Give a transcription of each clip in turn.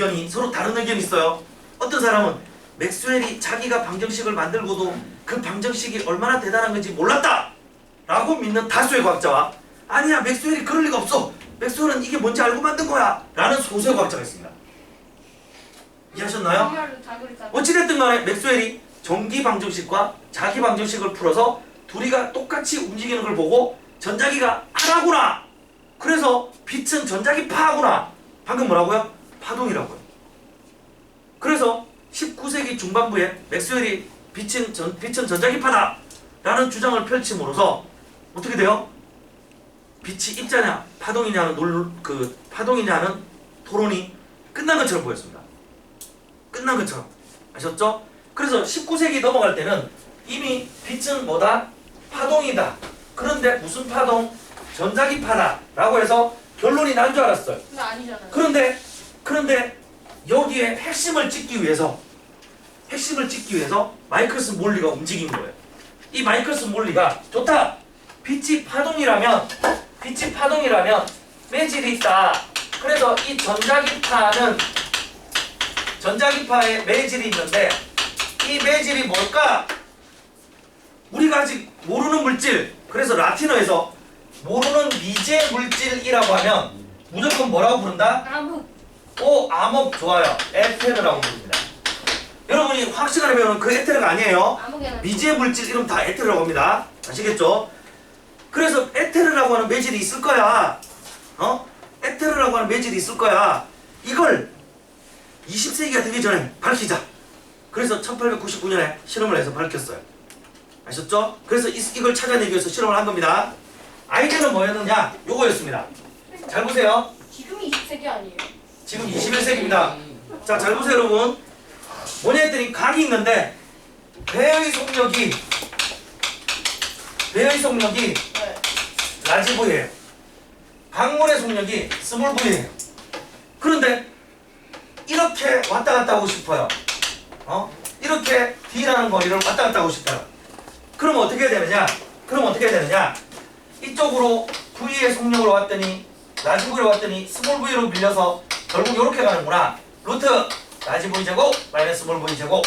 의견이 서로 다른 의견이 있어요. 어떤 사람은 맥스웰이 자기가 방정식을 만들고도 그 방정식이 얼마나 대단한 건지 몰랐다 라고 믿는 다수의 과학자와 아니야 맥스웰이 그럴 리가 없어 맥스웰은 이게 뭔지 알고 만든 거야 라는 소수의 과학자가 있습니다. 이해하셨나요? 어찌됐든 간에 맥스웰이 전기 방정식과 자기 방정식을 풀어서 둘이가 똑같이 움직이는 걸 보고 전자기가 하나구나 그래서 빛은 전자기파구나 방금 뭐라고요? 파동이라고요. 그래서 19세기 중반부에 맥스웰이 빛은 전자기파다 라는 주장을 펼침으로써 어떻게 돼요? 빛이 입자냐 파동이냐는 파동이냐는 토론이 끝난 것처럼 보였습니다. 끝난 것처럼 아셨죠? 그래서 19세기 넘어갈 때는 이미 빛은 뭐다? 파동이다. 그런데 무슨 파동? 전자기파다 라고 해서 결론이 난 줄 알았어요. 근데 아니잖아요. 그런데 여기에 핵심을 찍기 위해서 마이클슨 몰리가 움직인 거예요. 이 마이클슨 몰리가 좋다. 빛이 파동이라면 매질이 있다. 그래서 이 전자기파에 매질이 있는데 이 매질이 뭘까? 우리가 아직 모르는 물질. 그래서 라틴어에서 모르는 미제 물질이라고 하면 무조건 뭐라고 부른다? 암흑. 오, 암흑 좋아요. 에테르라고 부릅니다. 여러분이 화학 시간에 배우는 그 에테르가 아니에요. 암흑에는 미지의 물질 이름 다 에테르라고 합니다. 아시겠죠? 그래서 에테르라고 하는 매질이 있을 거야. 에테르라고 하는 매질이 있을 거야. 이걸 20세기가 되기 전에 밝히자. 그래서 1899년에 실험을 해서 밝혔어요. 아셨죠? 그래서 이걸 찾아내기 위해서 실험을 한 겁니다. 아이디어는 뭐였느냐? 요거였습니다. 잘 보세요. 지금이 20세기 아니에요? 지금 21세기입니다. 자, 잘 보세요, 여러분. 뭐냐 했더니 각이 있는데 배의 속력이 네. 라지 V예요. 강물의 속력이 스몰 V예요. 그런데 이렇게 왔다 갔다 하고 싶어요. 이렇게 D라는 거리를 왔다 갔다 하고 싶어요. 그럼 어떻게 해야 되느냐? 이쪽으로 V의 속력으로 왔더니 라지 V로 왔더니 스몰 V로 밀려서 결국 이렇게 가는구나. 루트 라지 V 제곱 마이너스 스몰 V 제곱.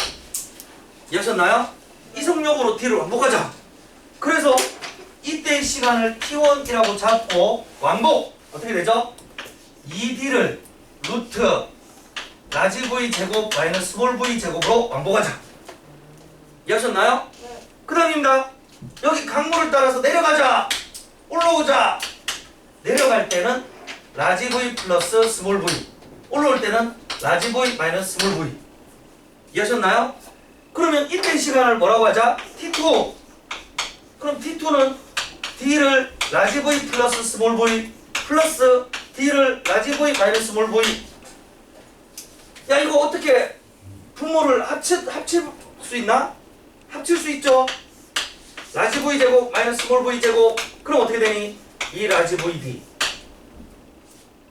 이해하셨나요? 이 속력으로 D를 왕복하자. 그래서 이때의 시간을 T1이라고 잡고 왕복 어떻게 되죠? 2D를 루트 라지 V 제곱 마이너스 스몰 V 제곱으로 왕복하자. 이해하셨나요? 네. 그 다음입니다. 여기 강물을 따라서 내려가자. 올라오자. 내려갈 때는 라지 V 플러스 스몰 V, 올라올 때는 라지 V 마이너스 스몰 V. 이해하셨나요? 그러면 이때 시간을 뭐라고 하자? T2. 그럼 T2는 D를 라지 V 플러스 스몰 V 플러스 D를 라지 V 마이너스 스몰 V. 야, 이거 어떻게 분모를 합칠 수 있나? 합칠 수 있죠? 라지 V 제곱 마이너스 스몰 V 제곱. 그럼 어떻게 되니? 2 라지 V D.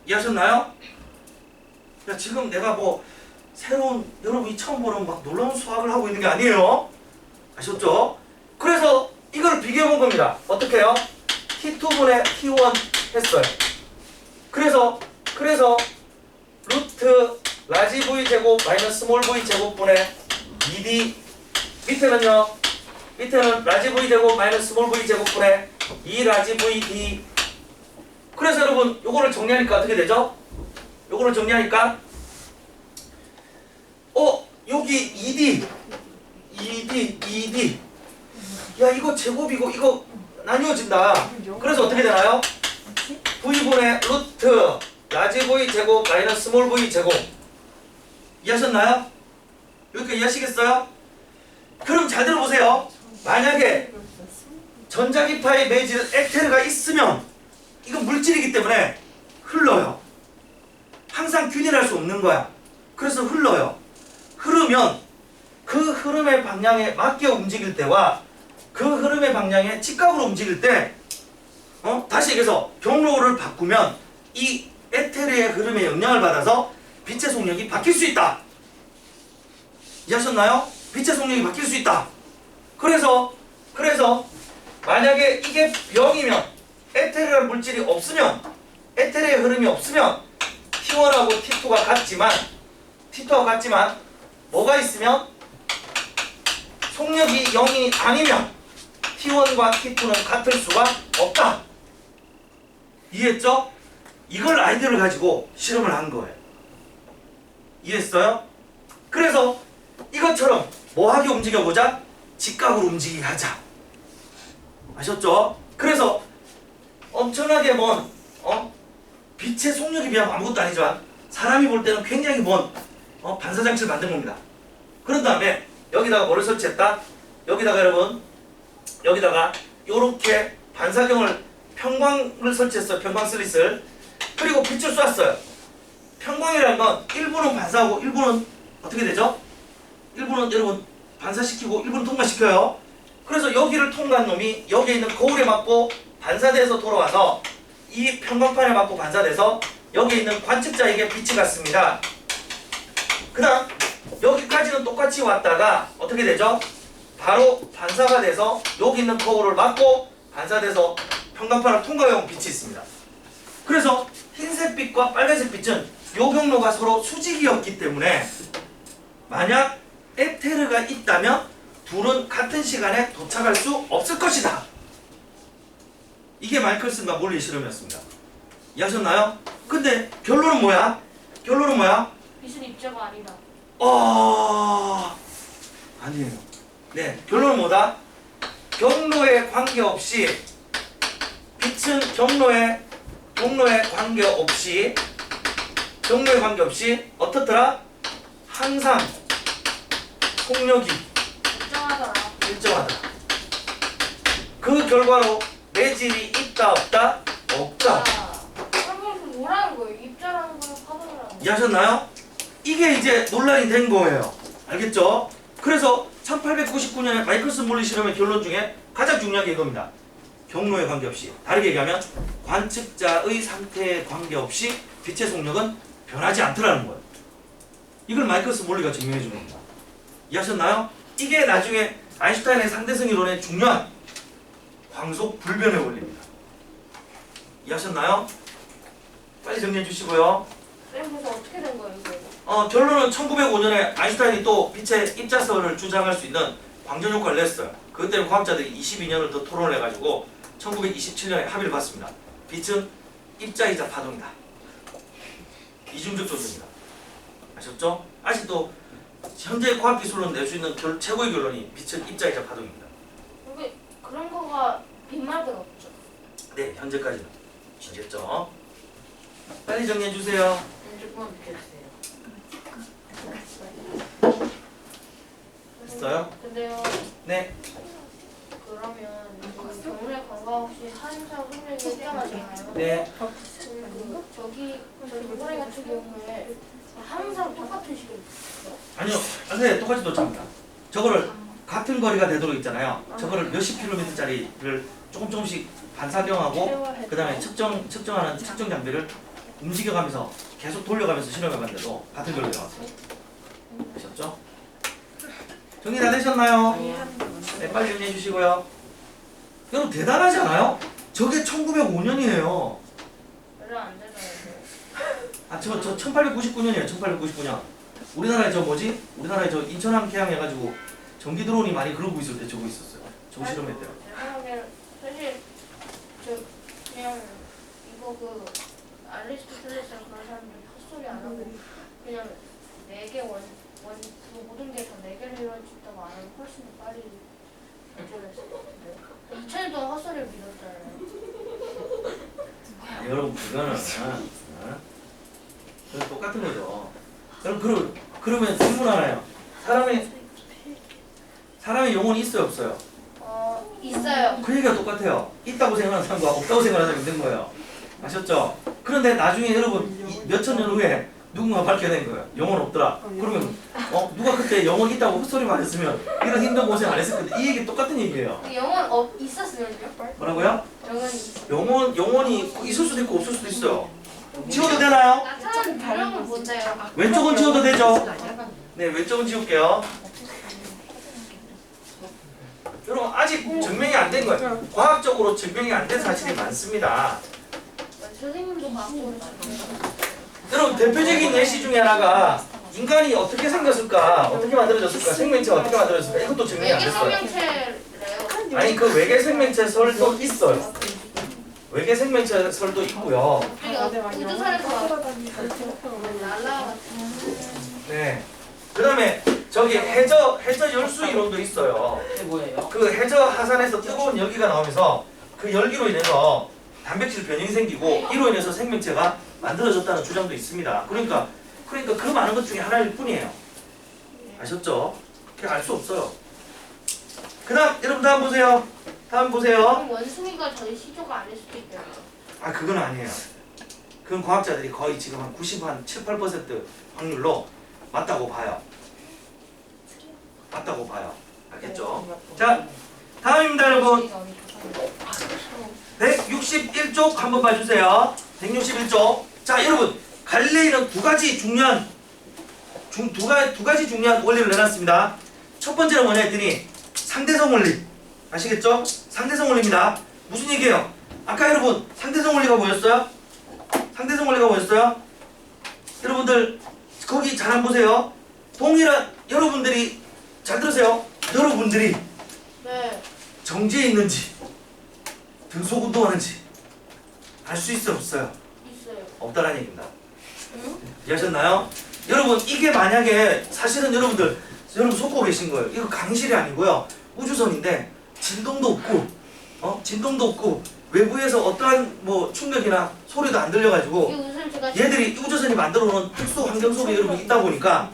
이해하셨나요? 야, 지금 내가 뭐 새로운 여러분이 처음 보는 막 놀라운 수학을 하고 있는 게 아니에요. 아셨죠? 그래서 이걸 비교해 본 겁니다. 어떻게 해요? T2분의 T1 했어요. 그래서 루트 라지 V 제곱 마이너스 스몰 V 제곱분의 2D. 밑에는 라지 V 제곱 마이너스 스몰 V 제곱분의 2 라지 V D. 그래서 여러분 요거를 정리하니까 어떻게 되죠? 요거를 정리하니까 여기 2D 야, 이거 제곱이고 이거 나뉘어진다. 그래서 어떻게 되나요? V분의 루트 라지 V 제곱 마이너스 스몰 V 제곱. 이해하셨나요? 여기까지 이해하시겠어요? 그럼 잘 들어보세요. 만약에 전자기파의 매질 에테르가 있으면 이건 물질이기 때문에 흘러요. 항상 균일할 수 없는 거야. 그래서 흘러요. 흐르면 그 흐름의 방향에 맞게 움직일 때와 그 흐름의 방향에 직각으로 움직일 때 다시 얘기해서 경로를 바꾸면 이 에테르의 흐름에 영향을 받아서 빛의 속력이 바뀔 수 있다. 이해하셨나요? 빛의 속력이 바뀔 수 있다. 그래서 만약에 이게 0이면 에테르라는 물질이 없으면 에테르의 흐름이 없으면 T1하고 T2가 같지만 T2하고 같지만 뭐가 있으면 속력이 0이 아니면 T1과 T2는 같을 수가 없다. 이해했죠? 이걸 아이디어를 가지고 실험을 한 거예요. 이해했어요? 그래서 이것처럼 뭐하게 움직여보자? 직각으로 움직이게 하자. 아셨죠? 그래서 엄청나게 먼 빛의 속력에 비하면 아무것도 아니지만 사람이 볼 때는 굉장히 먼 반사장치를 만든 겁니다. 그런 다음에 여기다가 뭐를 설치했다? 여기다가 여러분 여기다가 요렇게 반사경을 평광을 설치했어요. 평광 슬릿을. 그리고 빛을 쐈어요. 평광이라는 건 일부는 반사하고 일부는 어떻게 되죠? 일부는 여러분 반사시키고 일부는 통과시켜요. 그래서 여기를 통과한 놈이 여기에 있는 거울에 맞고 반사돼서 돌아와서 이 평광판에 맞고 반사돼서 여기에 있는 관측자에게 빛이 갔습니다. 그 다음 여기까지는 똑같이 왔다가 어떻게 되죠? 바로 반사가 돼서 여기 있는 거울을 맞고 반사돼서 평광판을 통과해온 빛이 있습니다. 그래서 흰색 빛과 빨간색 빛은 요 경로가 서로 수직이었기 때문에 만약 에테르가 있다면 둘은 같은 시간에 도착할 수 없을 것이다. 이게 마이클슨과 몰리 실험이었습니다. 이해하셨나요? 근데 결론은 뭐야? 결론은 뭐야? 빛은 입자가 아니다. 아니에요. 네, 결론은 뭐다? 경로에 관계없이 빛은 경로에 관계없이 어떻더라? 항상 속력이 일정하더라. 일정하다. 그 결과로 매질이 있다 없다? 없다. 그럼 뭐라는 거예요? 입자라는 거예요? 파동이라는 거예요? 이해하셨나요? 이게 이제 논란이 된 거예요. 알겠죠? 그래서 1899년에 마이클슨 몰리 실험의 결론 중에 가장 중요한 게 이겁니다. 경로에 관계없이, 다르게 얘기하면 관측자의 상태에 관계없이 빛의 속력은 변하지 않더라는 거예요. 이걸 마이클슨 몰리가 증명해 준 겁니다. 이해하셨나요? 이게 나중에 아인슈타인의 상대성 이론의 중요한 광속 불변의 원리입니다. 이해하셨나요? 빨리 정리해 주시고요. 쌤 그래서 어떻게 된 거예요 이거? 결론은 1905년에 아인슈타인이 또 빛의 입자설을 주장할 수 있는 광전 효과를 냈어요. 그것 때문에 과학자들이 22년을 더 토론을 해가지고 1927년에 합의를 봤습니다. 빛은 입자이자 파동이다. 이중적 존재입니다. 아셨죠? 아직도 현재 과학기술로 낼 수 있는 최고의 결론이 빛은 입자이자 파동입니다. 근데 그런 거가 빛 말고는 없죠. 네, 현재까지는 진짜죠. 빨리 정리해 주세요. 조금만 비켜주세요. 됐어요? 근데요. 네. 그러면 그 경로에 관계없이 항상 속력이 일정하잖아요. 네. 저기 이번에 같은 경우에 항상 똑같은 시간이 있어요? 아니요. 네, 똑같이 도착합니다. 저거를 같은 거리가 되도록 있잖아요. 저거를 몇십 킬로미터짜리를 조금씩 반사경하고 그 다음에 측정하는 측정 장비를 움직여가면서 계속 돌려가면서 실험해봤는데도 같은 거리가 나왔어요. 아셨죠? 정리 다 되셨나요? 네, 빨리 정리해 주시고요. 여러분 대단하지 않아요? 저게 1905년이에요. 별로 안 되나요? 저 1899년이에요. 1899년. 우리나라에 우리나라에 저 인천항 개항해가지고 전기 드론이 많이 그러고 있을 때 저거 있었어요. 저거 실험했대요. 죄송하게 사실 저 그냥 이거 그 아리스토텔레스랑 그런 사람들 헛소리 안 하고 그냥 4개 그 모든 게 다 4개를 이루어있다고 안 하면 훨씬 더 빨리 발전했을 것 같은데 2000년 동안 헛소리를 믿었잖아요. 여러분 그거는 그건 똑같은 거죠. 여러분 그러면 질문 하나요. 사람의 영혼이 있어요 없어요? 있어요. 그 얘기가 똑같아요. 있다고 생각하는 사람과 없다고 생각하는 사람이 있는 거예요. 아셨죠? 그런데 나중에 여러분 몇천 년 후에 누군가 밝혀낸 거예요. 영혼 없더라. 그러면 누가 그때 영혼 있다고 헛소리만 했으면 이런 힘든 고생 안 했을 건데 이 얘기 똑같은 얘기예요. 영혼 있었으면요? 뭐라고요? 영혼이 영혼이 있을 수도 있고 없을 수도 있어요. 지워도 되나요? 나타나는 유형은 뭔데요? 왼쪽은 지워도 되죠? 네, 왼쪽은 지울게요. 여러분 아직 증명이 안 된 거예요. 과학적으로 증명이 안 된 사실이 많습니다. 선생님도 갖고 여러분 대표적인 예시 중에 하나가 인간이 어떻게 생겼을까? 어떻게 만들어졌을까? 생명체가 어떻게 만들어졌을까? 이것도 증명이 안 외계 됐어요. 생명체래요. 아니 그 외계 생명체 설도 있어요. 외계 생명체 설도 있고요. 우주선에서 날라와. 네. 그다음에 저기 해저 열수 이론도 있어요. 이게 뭐예요? 그 해저 하산에서 뜨거운 열기가 나오면서 그 열기로 인해서 단백질 변형이 생기고 이로 인해서 생명체가 만들어졌다는 주장도 있습니다. 그러니까 그 많은 것 중에 하나일 뿐이에요. 아셨죠? 그냥 알 수 없어요. 그다음 여러분 다음 보세요. 다음 보세요. 그럼 원숭이가 저희 시조가 아닐 수도 있겠네요. 아 그건 아니에요. 그건 과학자들이 거의 지금 한 7, 8% 확률로 맞다고 봐요. 맞다고 봐요. 알겠죠? 자, 다음입니다, 여러분. 161쪽 한번 봐주세요. 161쪽. 자, 여러분. 갈릴레이는 두 가지 중요한 원리를 내놨습니다. 첫 번째는 뭐냐 했더니 상대성 원리. 아시겠죠? 상대성 원리입니다. 무슨 얘기예요? 아까 여러분 상대성 원리가 뭐였어요? 상대성 원리가 뭐였어요? 여러분들 거기 잘 안 보세요. 동일한 여러분들이 잘 들으세요. 여러분들이 네. 정지에 있는지 등속 운동하는지 알 수 있어요, 없어요? 있어요. 없다라는 얘기입니다. 응? 이해하셨나요? 여러분 이게 만약에 사실은 여러분 속고 계신 거예요. 이거 강의실이 아니고요. 우주선인데 진동도 없고 외부에서 어떠한 뭐 충격이나 소리도 안 들려가지고 이 우주선 제가 얘들이 우주선이 만들어 놓은 특수 환경 속에 여러분 있다 보니까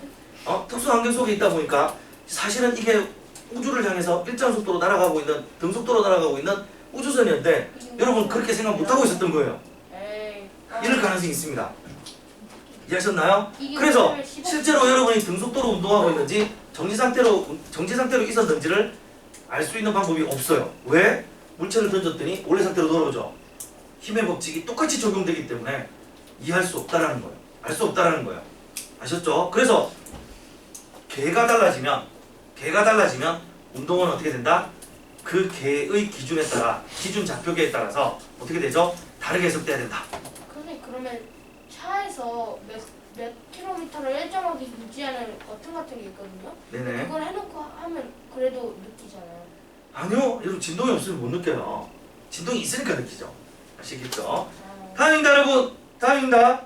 특수 환경 속에 있다 보니까 사실은 이게 우주를 향해서 일정 속도로 날아가고 있는 등속도로 날아가고 있는 우주선이었는데 여러분 그렇게 생각 못 하고 있었던 거예요. 에이. 이럴 가능성이 있습니다. 이해하셨나요? 이게 그래서 우주를 씹어- 실제로 여러분이 등속도로 운동하고 있는지 정지 상태로 있었는지를 알 수 있는 방법이 없어요. 왜? 물체를 던졌더니 원래 상태로 돌아오죠. 힘의 법칙이 똑같이 적용되기 때문에 이해할 수 없다라는 거예요. 알 수 없다라는 거예요. 아셨죠? 그래서 개가 달라지면 운동은 어떻게 된다? 그 개의 기준에 따라 기준 좌표계에 따라서 어떻게 되죠? 다르게 해석돼야 된다. 근데 그러면 차에서 몇 킬로미터를 일정하게 유지하는 버튼 같은 게 있거든요. 네네. 그걸 해놓고 하면 그래도 느끼잖아요. 아니요. 여러분 진동이 없으면 못 느껴요. 진동이 있으니까 느끼죠. 아시겠죠? 아, 다음입니다 여러분. 다음입니다.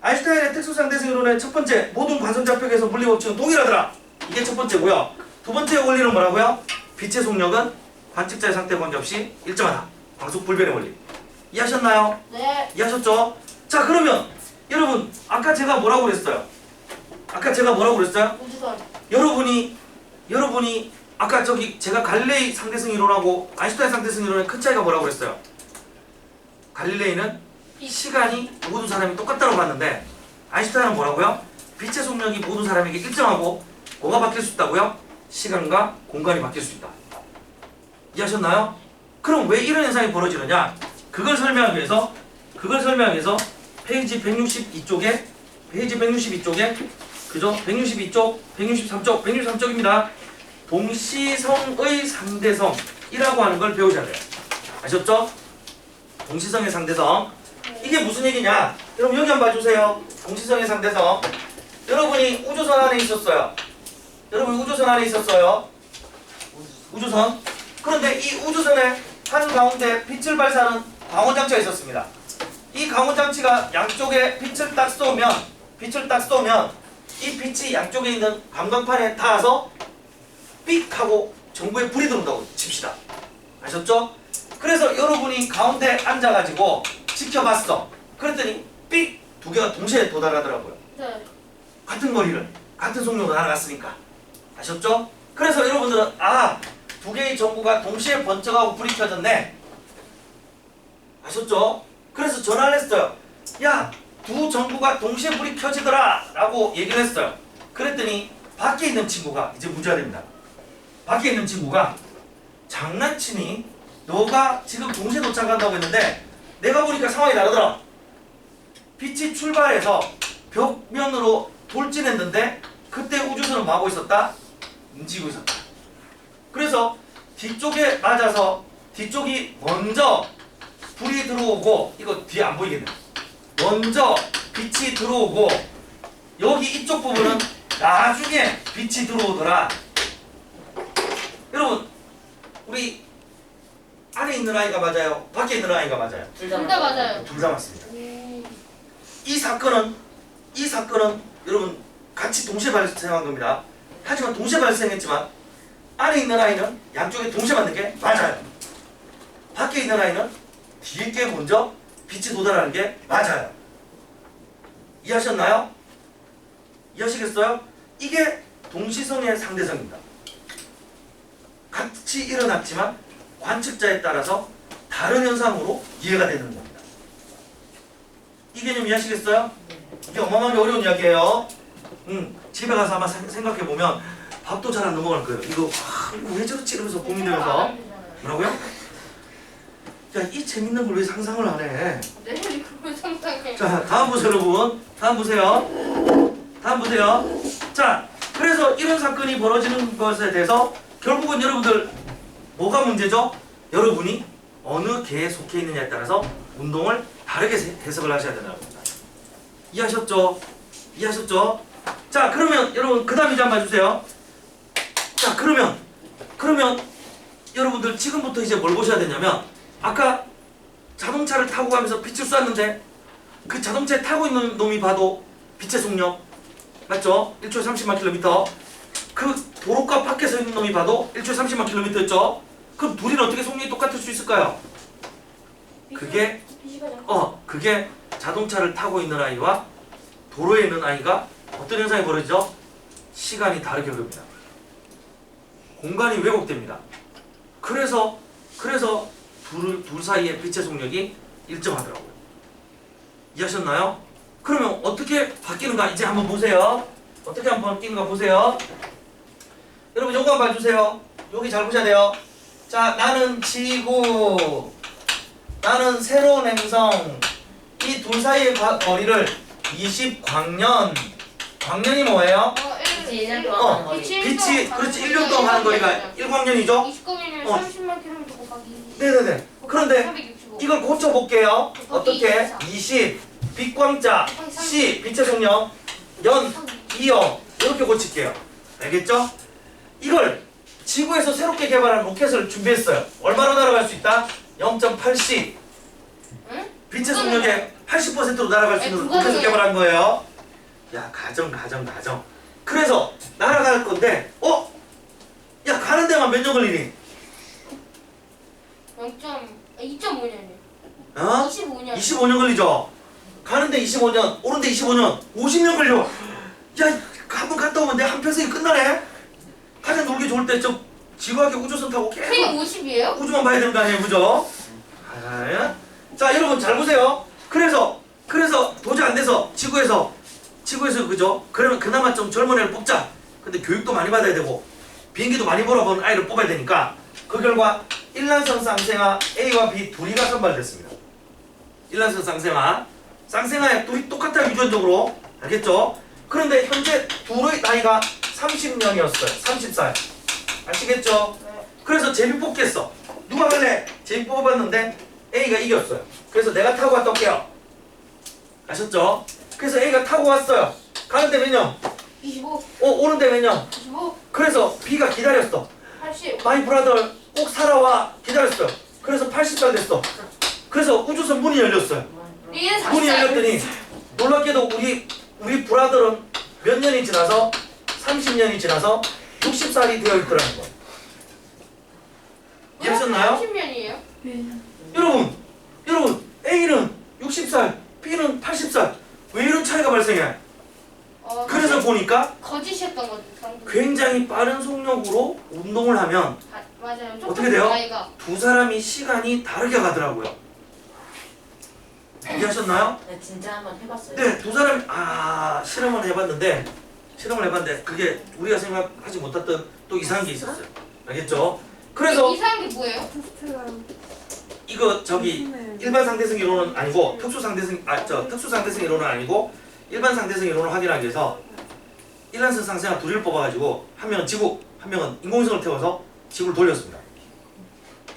아인슈타인의 특수상대성 이론의 첫 번째 모든 관성 좌표계에서 물리 법칙은 동일하더라. 이게 첫 번째고요. 두 번째 원리는 뭐라고요? 빛의 속력은 관측자의 상태에 관계없이 일정하다. 광속 불변의 원리. 이해하셨나요? 네. 이해하셨죠? 자 그러면 여러분 아까 제가 뭐라고 그랬어요? 우주선. 여러분이 아까 저기 제가 갈릴레이 상대성 이론하고 아인슈타인 상대성 이론의 큰 차이가 뭐라고 그랬어요? 갈릴레이는 시간이 모든 사람이 똑같다고 봤는데 아인슈타인은 뭐라고요? 빛의 속력이 모든 사람에게 일정하고 뭐가 바뀔 수 있다고요? 시간과 공간이 바뀔 수 있다. 이해하셨나요? 그럼 왜 이런 현상이 벌어지느냐? 그걸 설명하기 위해서 페이지 162쪽에 그죠? 162쪽, 163쪽입니다. 동시성의 상대성이라고 하는 걸 배우셔야 돼요. 아셨죠? 동시성의 상대성. 이게 무슨 얘기냐? 여러분 여기 한번 봐주세요. 동시성의 상대성. 여러분이 우주선 안에 있었어요. 우주선. 그런데 이 우주선의 한가운데 빛을 발사하는 광원장치가 있었습니다. 이 광원장치가 양쪽에 빛을 딱 쏘면 이 빛이 양쪽에 있는 감광판에 닿아서 삑 하고 전구에 불이 들어온다고 칩시다. 아셨죠? 그래서 여러분이 가운데 앉아가지고 지켜봤어. 그랬더니 삑! 두 개가 동시에 도달하더라고요. 네. 같은 거리를 같은 속력으로 날아갔으니까. 아셨죠? 그래서 여러분들은 두 개의 전구가 동시에 번쩍하고 불이 켜졌네. 아셨죠? 그래서 전화를 했어요. 야, 두 전구가 동시에 불이 켜지더라 라고 얘기를 했어요. 그랬더니 밖에 있는 친구가 이제 문제가 됩니다. 밖에 있는 친구가 장난치니? 너가 지금 동시에 도착한다고 했는데 내가 보니까 상황이 다르더라. 빛이 출발해서 벽면으로 돌진했는데 그때 우주선은 뭐하고 있었다? 움직이고 있었다. 그래서 뒤쪽에 맞아서 뒤쪽이 먼저 불이 들어오고 이거 뒤에 안 보이겠네. 먼저 빛이 들어오고 여기 이쪽 부분은 나중에 빛이 들어오더라. 여러분 우리 안에 있는 아이가 맞아요? 밖에 있는 아이가 맞아요? 둘 다 맞아요. 둘 다 맞습니다. 오. 이 사건은 여러분 같이 동시에 발생한 겁니다. 하지만 동시에 발생했지만 안에 있는 아이는 양쪽에 동시에 맞는 게 맞아요. 밖에 있는 아이는 뒤에 게 먼저 빛이 도달하는 게 맞아요. 이해하셨나요? 이해하시겠어요? 이게 동시성의 상대성입니다. 같이 일어났지만 관측자에 따라서 다른 현상으로 이해가 되는 겁니다. 이 개념 이해하시겠어요? 이게 어마어마하게 어려운 이야기예요. 집에 가서 아마 생각해 보면 밥도 잘 안 넘어갈 거예요. 이거 왜 저렇지 이러면서 고민되면서 뭐라고요? 야, 이 재밌는 걸 왜 상상을 안 해? 네, 그걸 상상해. 자, 다음 보세요, 여러분. 다음 보세요. 자, 그래서 이런 사건이 벌어지는 것에 대해서 결국은 여러분들 뭐가 문제죠? 여러분이 어느 계에 속해 있느냐에 따라서 운동을 다르게 해석을 하셔야 된다는 겁니다. 이해하셨죠? 자, 그러면 여러분 그 다음 이제 한번 봐주세요. 자, 그러면 여러분들 지금부터 이제 뭘 보셔야 되냐면 아까 자동차를 타고 가면서 빛을 쐈는데 그 자동차에 타고 있는 놈이 봐도 빛의 속력 맞죠? 1초에 30만 킬로미터. 그 도로가 밖에서 있는 놈이 봐도 1초에 30만 킬로미터였죠? 그럼 둘이는 어떻게 속력이 똑같을 수 있을까요? 그게 자동차를 타고 있는 아이와 도로에 있는 아이가 어떤 현상이 벌어지죠? 시간이 다르게 흐릅니다. 공간이 왜곡됩니다. 그래서 둘 사이의 빛의 속력이 일정하더라고요. 이해하셨나요? 그러면 어떻게 바뀌는가 이제 한번 보세요. 어떻게 한번 바뀌는가 보세요. 여러분 요거 한번 봐주세요. 여기 잘 보셔야 돼요. 자, 나는 지구, 나는 새로운 행성. 이 둘 사이의 거리를 20광년. 광년이 뭐예요? 빛이 1년 동안 하는 거리. 빛이 그렇지 1년 동안 하는 거리가 1광년이죠? 20광년이면 어. 30만 킬로미터 곱하기 네네네. 그런데 365. 이걸 고쳐볼게요. 어떻게? 20 빛광자 C 빛의 속력 연 2요 이렇게 고칠게요. 알겠죠? 이걸 지구에서 새롭게 개발한 로켓을 준비했어요. 얼마로 날아갈 수 있다? 0.8C 응? 빛의 속력의 80%로 날아갈 수 있는 아니, 로켓을 그거는- 개발한 거예요. 야, 가정. 그래서 날아갈 건데 야, 가는 데만 몇 년 걸리니? 2.5년이요. 어? 25년. 25년 걸리죠? 가는데 25년, 오는데 25년, 50년 걸려. 야, 한번 갔다 오면 내 한평생이 끝나네? 가장 놀기 좋을 때 지구학의 우주선 타고 계속 그게 50이에요? 우주만 봐야 되는 거 아니에요, 그죠? 자, 여러분 잘 보세요. 그래서 도저히 안 돼서 지구에서 그죠? 그러면 그나마 좀 젊은 애를 뽑자. 근데 교육도 많이 받아야 되고 비행기도 많이 몰아본 아이를 뽑아야 되니까 그 결과 일란성 쌍생아 A와 B 둘이가 선발됐습니다. 일란성 쌍생아의 둘이 똑같아요, 유전적으로. 알겠죠? 그런데 현재 둘의 나이가 30년이었어요. 30살. 아시겠죠? 그래서 제비 뽑겠어. 누가 갈래? 제비 뽑아봤는데 A가 이겼어요. 그래서 내가 타고 갔다 올게요. 아셨죠? 그래서 A가 타고 왔어요. 가는데 몇 년? 25, 오는데 몇 년? 25, 그래서 B가 기다렸어. 80. 마이 브라더 꼭 살아와. 기다렸어요. 그래서 80살 됐어. 그래서 우주선 문이 열렸어요. 얘는 40살. 문이 열렸더니 놀랍게도 우리 브라더는 몇 년이 지나서 30년이 지나서 60살이 되어 있더라는 거예요. 이해하셨나요? 30년이에요? 여러분 A는 60살, B는 80살. 왜 이런 차이가 발생해? 그래서 보니까 거짓이었던 거죠. 굉장히 빠른 속력으로 운동을 하면 맞아요. 어떻게 돼요? 나이가. 두 사람이 시간이 다르게 가더라고요. 이해하셨나요? 네, 진짜 한번 해봤어요. 네, 두 사람이 실험을 해봤는데 그게 우리가 생각하지 못했던 또 이상한 게 있었어요. 알겠죠? 그래서 이상한 게 뭐예요? 이거 일반 상대성 이론은 아니고 특수 상대성 이론은 아니고 일반 상대성 이론을 확인하기 위해서 일란성 쌍생아 둘을 뽑아가지고 한 명은 지구, 한 명은 인공위성을 태워서 지구를 돌렸습니다.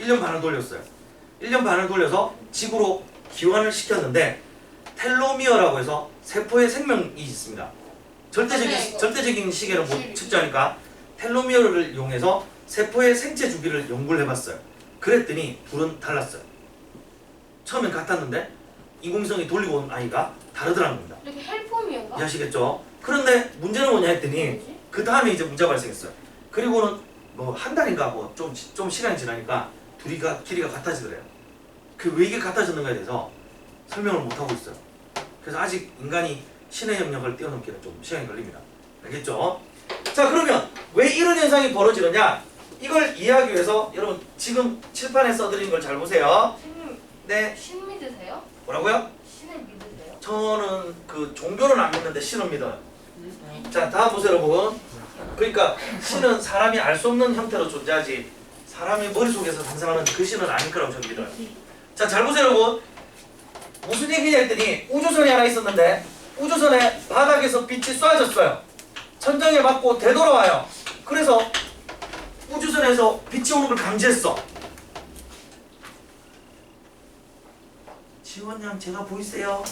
1년 반을 돌렸어요. 1년 반을 돌려서 지구로 기환을 시켰는데 텔로미어라고 해서 세포의 생명이 있습니다. 절대적인 시계를 못 측정하니까 텔로미어를 이용해서 세포의 생체 주기를 연구를 해봤어요. 그랬더니 둘은 달랐어요. 처음엔 같았는데 인공위성이 돌리고 온 아이가 다르더라는 겁니다. 이렇게 헬폼이었나? 이해하시겠죠? 그런데 문제는 뭐냐 했더니 뭐지? 그 다음에 이제 문제가 발생했어요. 그리고는 뭐 한 달인가 뭐 좀 시간이 지나니까 둘이가 길이가 같아지더래요. 그 왜 이게 같아졌는가에 대해서 설명을 못 하고 있어요. 그래서 아직 인간이 신의 영역을 뛰어넘기는 좀 시간이 걸립니다. 알겠죠? 자, 그러면 왜 이런 현상이 벌어지느냐? 이걸 이해하기 위해서 여러분 지금 칠판에 써드린 걸 잘 보세요. 신님 네, 신 믿으세요? 뭐라고요? 신을 믿으세요? 저는 그 종교는 안 믿는데 신은 믿어요. 네. 자, 다음 보세요, 여러분. 그러니까 신은 사람이 알 수 없는 형태로 존재하지 사람의 머릿속에서 상상하는 그 신은 아닐 거라고 저는 믿어요. 자, 잘 보세요, 여러분. 무슨 얘기냐 했더니 우주선이 하나 있었는데 우주선의 바닥에서 빛이 쏴졌어요. 천장에 맞고 되돌아와요. 그래서 우주선에서 빛이 오는 걸 감지했어. 지원양 제가 보이세요?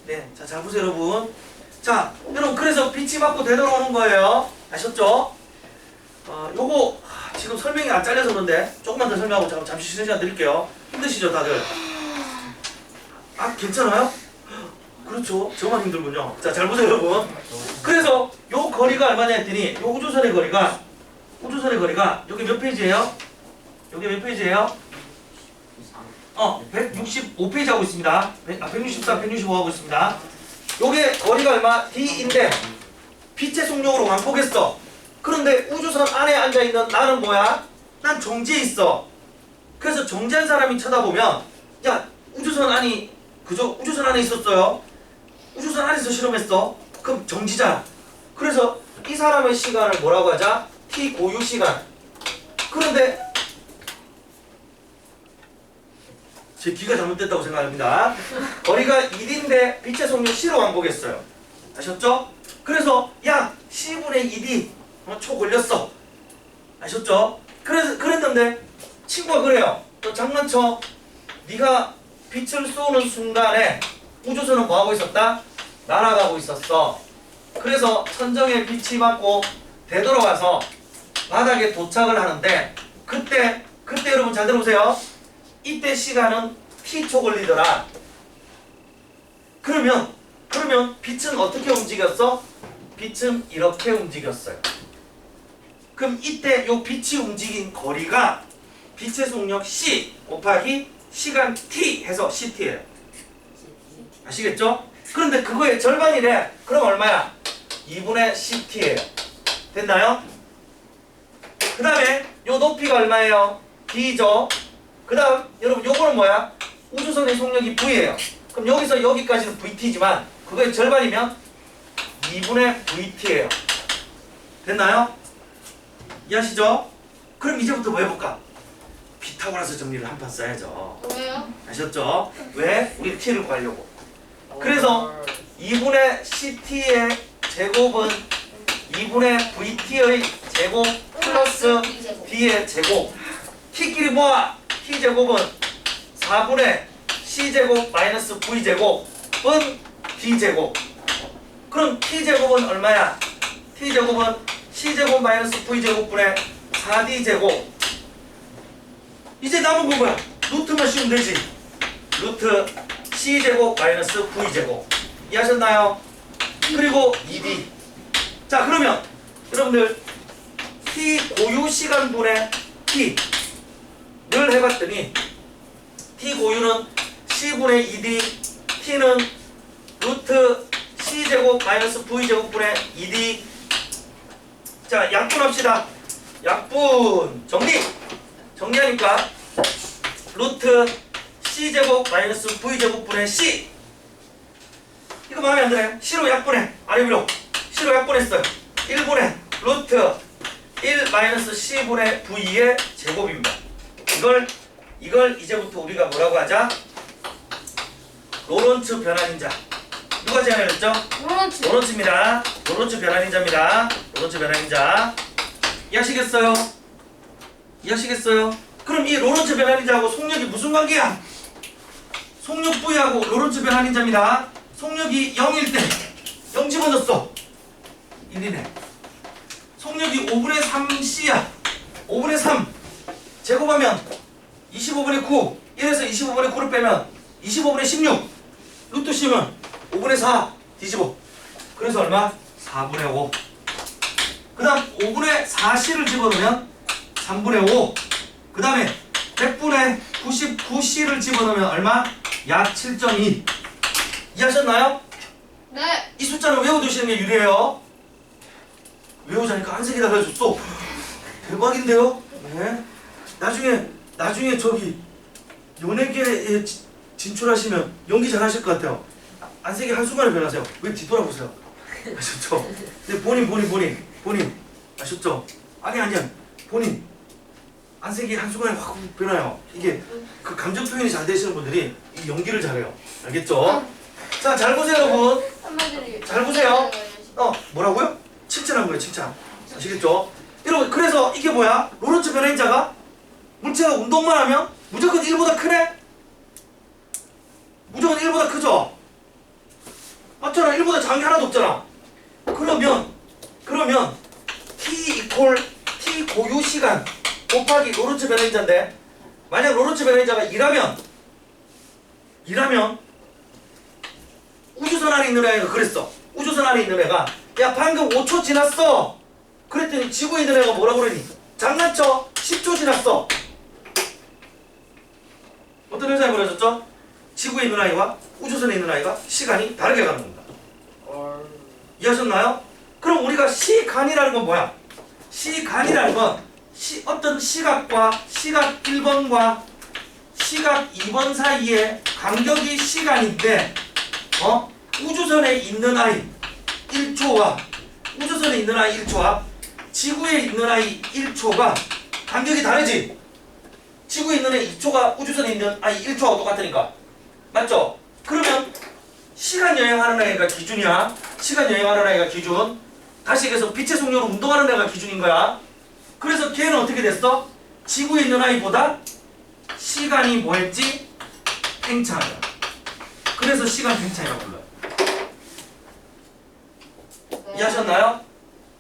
네, 자, 잘 보세요, 여러분. 자, 여러분, 그래서 빛이 맞고 되돌아오는 거예요. 아셨죠? 요거 지금 설명이 안 잘려서 그런데 조금만 더 설명하고 잠시 쉬는 시간 드릴게요. 힘드시죠, 다들? 아, 괜찮아요? 그렇죠. 저만 힘들군요. 자, 잘 보세요, 여러분. 그래서 요 거리가 얼마냐 했더니 요 우주선의 거리가 여기 몇 페이지예요? 여기 몇 페이지예요? 165페이지 하고 있습니다. 164, 165 하고 있습니다. 요게 거리가 얼마? D인데 빛의 속력으로 왕복했어. 그런데 우주선 안에 앉아있는 나는 뭐야? 난 정지해 있어. 그래서 정지한 사람이 쳐다보면 야, 우주선 안이 그죠? 우주선 안에 있었어요. 우주선 안에서 실험했어. 그럼 정지자. 그래서 이 사람의 시간을 뭐라고 하자? T 고유 시간. 그런데 제 귀가 잘못됐다고 생각합니다. 거리가 1인데 빛의 속력 C로 왕복했어요. 아셨죠? 그래서 야, C분의 2D 초 걸렸어. 아셨죠? 그랬는데 친구가 그래요. 너 장난쳐. 네가 빛을 쏘는 순간에 우주선은 뭐하고 있었다? 날아가고 있었어. 그래서 천정에 빛이 맞고 되돌아와서 바닥에 도착을 하는데 그때 여러분 잘 들어보세요. 이때 시간은 T초 걸리더라. 그러면 빛은 어떻게 움직였어? 빛은 이렇게 움직였어요. 그럼 이때 요 빛이 움직인 거리가 빛의 속력 C 곱하기 시간 T 해서 CT예요. 아시겠죠? 그런데 그거의 절반이래. 그럼 얼마야? 2분의 CT예요. 됐나요? 그 다음에 요 높이가 얼마예요? D죠. 그 다음 여러분 요거는 뭐야? 우주선의 속력이 V예요. 그럼 여기서 여기까지는 VT지만 그거의 절반이면 2분의 VT예요. 됐나요? 이해하시죠? 그럼 이제부터 뭐 해볼까? 피타고라스 정리를 한 판 써야죠. 왜요? 아셨죠? 왜? 우리 T를 구하려고. 그래서 2분의 CT의 제곱은 2분의 VT의 제곱 플러스 D의 제곱. T끼리 모아. T제곱은 4분의 C제곱 마이너스 V제곱은 D제곱. 그럼 T제곱은 얼마야? T제곱은 C제곱 마이너스 V제곱분의 4D제곱. 이제 남은 건 뭐야? 루트만 씌우면 되지. 루트 C제곱 마이너스 V제곱. 이해하셨나요? 그리고 2D. 자, 그러면 여러분들 T 고유 시간분의 T를 해봤더니 T 고유는 C분의 2D, T는 루트 C제곱 마이너스 V제곱분의 2D. 자, 약분합시다. 약분 정리하니까 루트 C제곱 마이너스 V제곱분의 C. 이거 마음에 안 드네. C로 약분해. 아래 위로 C로 약분했어요. 1분의 루트 1 마이너스 C분의 V의 제곱입니다. 이걸 이제부터 우리가 뭐라고 하자? 로런츠 변환인자. 누가 제안했죠? 로런츠입니다. 로런츠 변환인자입니다. 로런츠 변환인자. 이해하시겠어요? 그럼 이 로런츠 변환인자하고 속력이 무슨 관계야? 속력 V하고 로런츠 변환인자입니다. 속력이 0일 때 0 집어넣었어. 1이네. 속력이 5분의 3C야. 5분의 3 제곱하면 25분의 9. 1에서 25분의 9를 빼면 25분의 16. 루트 C면 5분의 4 뒤집어. 그래서 얼마? 4분의 5. 그 다음 5분의 4C를 집어넣으면 3분의 5. 그 다음에 100분의 99C를 집어넣으면 얼마? 약 7.2. 이해하셨나요? 네. 이 숫자를 외워두시는 게 유리해요. 외우자니까 한색에다가 해줬어. 대박인데요? 네. 나중에 저기 연예계에 진출하시면 연기 잘하실 것 같아요. 안색이 한순간에 변하세요. 왜 뒤돌아보세요? 아셨죠? 근데 본인 아셨죠? 아니야 본인 안색이 한순간에 확 변해요. 이게 그 감정 표현이 잘 되시는 분들이 이 연기를 잘해요. 알겠죠? 자, 잘 보세요 여러분. 한마디로. 잘 보세요. 뭐라고요? 칭찬한 거예요, 칭찬. 아시겠죠? 여러분, 그래서 이게 뭐야? 로렌츠 변화인자가 물체가 운동만 하면 무조건 1보다 크네? 무조건 1보다 크죠? 맞잖아. 1보다 작은 게 하나도 없잖아. 그러면 T 고유 시간 곱하기 로렌츠 변화인자인데, 만약 로렌츠 변화인자가 2라면 우주선 안에 있는 애가 그랬어. 우주선 안에 있는 애가 야 방금 5초 지났어. 그랬더니 지구에 있는 애가 뭐라고 그러니? 장난쳐. 10초 지났어. 어떤 현상이 벌어졌죠? 지구에 있는 아이와 우주선에 있는 아이가 시간이 다르게 가는 겁니다. 이해하셨나요? 그럼 우리가 시간이라는 건 뭐야? 시간이라는 건 어떤 시각과 시각 1번과 시각 2번 사이의 간격이 시간인데, 우주선에 있는 아이 1초와 우주선에 있는 아이 1초와 지구에 있는 아이 1초가 간격이 다르지? 지구에 있는 애 2초가 우주선에 있는 아이 1초하고 똑같으니까. 맞죠? 그러면 시간 여행하는 애가 기준이야. 시간 여행하는 애가 기준. 다시 얘기해서 빛의 속력으로 운동하는 애가 기준인 거야. 그래서 걔는 어떻게 됐어? 지구에 있는 아이보다 시간이 뭐했지? 팽창하다. 그래서 시간 팽창이라고 불러요. 이해하셨나요?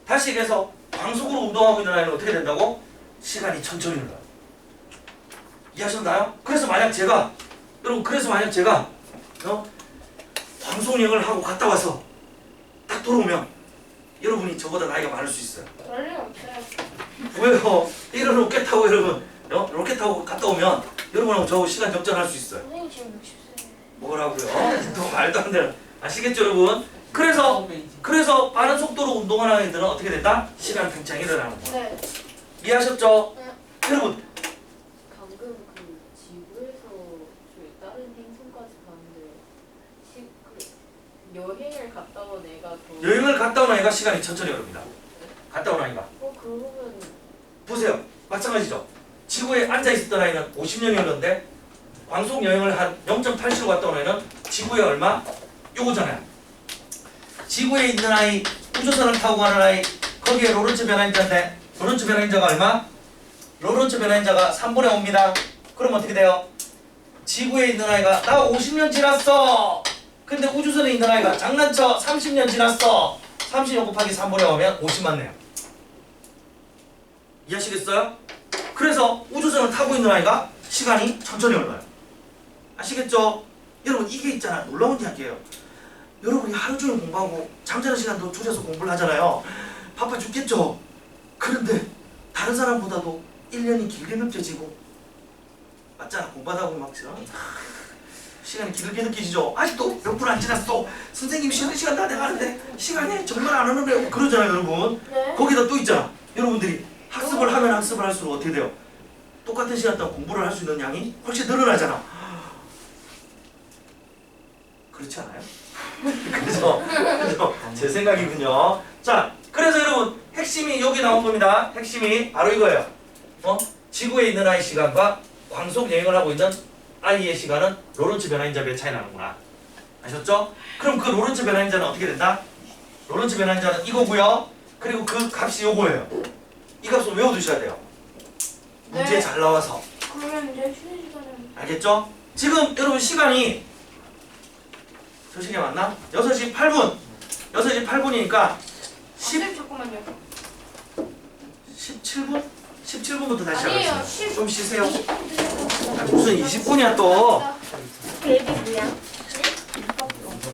다시 얘기해서 광속으로 운동하고 있는 아이는 어떻게 된다고? 시간이 천천히 흘러요. 이해하셨나요? 그래서 만약 제가 광속여행을 하고 갔다 와서 딱 돌아오면 여러분이 저보다 나이가 많을 수 있어요. 그럴 리 없어요. 왜요? 이런 로켓 타고 여러분 로켓 타고 갔다 오면 여러분하고 저하고 시간 역전할 수 있어요. 선생님 지금 60세. 뭐라고요? 또 말도 안 되는. 아시겠죠 여러분? 그래서 빠른 속도로 운동하는 아이들은 어떻게 된다? 시간 팽창이 일어나는 거예요. 네. 이해하셨죠? 네. 여러분 방금 그 지구에서 저희 다른 행성까지 가는데 여행을 갔다 온 애가 더 여행을 갔다 온 아이가 시간이 천천히 흐릅니다. 갔다 온 아이가. 그러면 보세요. 마찬가지죠. 지구에 앉아있었던 아이는 50년이었는데 광속 여행을 한 0.87로 갔다 온 아이는 지구에 얼마? 요거잖아요. 지구에 있는 아이, 우주선을 타고 가는 아이, 거기에 로렌츠 변화인자인데 로렌츠 변화인자가 얼마? 로렌츠 변화인자가 3분의 5입니다. 그럼 어떻게 돼요? 지구에 있는 아이가 나 50년 지났어. 근데 우주선에 있는 아이가 장난쳐 30년 지났어. 30년 곱하기 3분의 5면 50만 네요. 이해하시겠어요? 그래서 우주선을 타고 있는 아이가 시간이 천천히 흘러요. 아시겠죠? 여러분 이게 있잖아. 놀라운 이야기예요. 여러분이 하루 종일 공부하고 잠자는 시간도 줄여서 공부를 하잖아요. 바빠 죽겠죠? 그런데 다른 사람보다도 1년이 길게 느껴지고 맞잖아. 공부하다 보면 막 시간이 길게 느껴지죠? 아직도 몇 분 안 지났어. 선생님이 쉬는 시간 다 돼가는데 시간이 정말 안 오는데 그러잖아요 여러분. 네. 거기다 또 있잖아. 여러분들이 학습을 하면 학습을 할수록 어떻게 돼요? 똑같은 시간 동안 공부를 할 수 있는 양이 훨씬 늘어나잖아. 그렇지 않아요? 그죠? 제 생각이군요. 자, 그래서 여러분 핵심이 여기 나온 겁니다. 핵심이 바로 이거예요. 지구에 있는 아이 시간과 광속 여행을 하고 있는 아이의 시간은 로렌츠 변화인자 몇 차이 나는구나. 아셨죠? 그럼 그 로렌츠 변화인자는 어떻게 된다? 로렌츠 변화인자는 이거고요. 그리고 그 값이 요거예요. 이 값을 외워두셔야 돼요. 문제 네. 잘 나와서. 그러면 이제 쉬는 시간에. 알겠죠? 지금 여러분 시간이 저 시계 맞나? 6시 8분. 6시 8분이니까 잠깐만요. 17분? 17분부터 다시 아니에요. 하겠습니다. 10. 좀 쉬세요. 20분 드렸어요. 무슨 20분이야 또? 그 얘기 뭐야?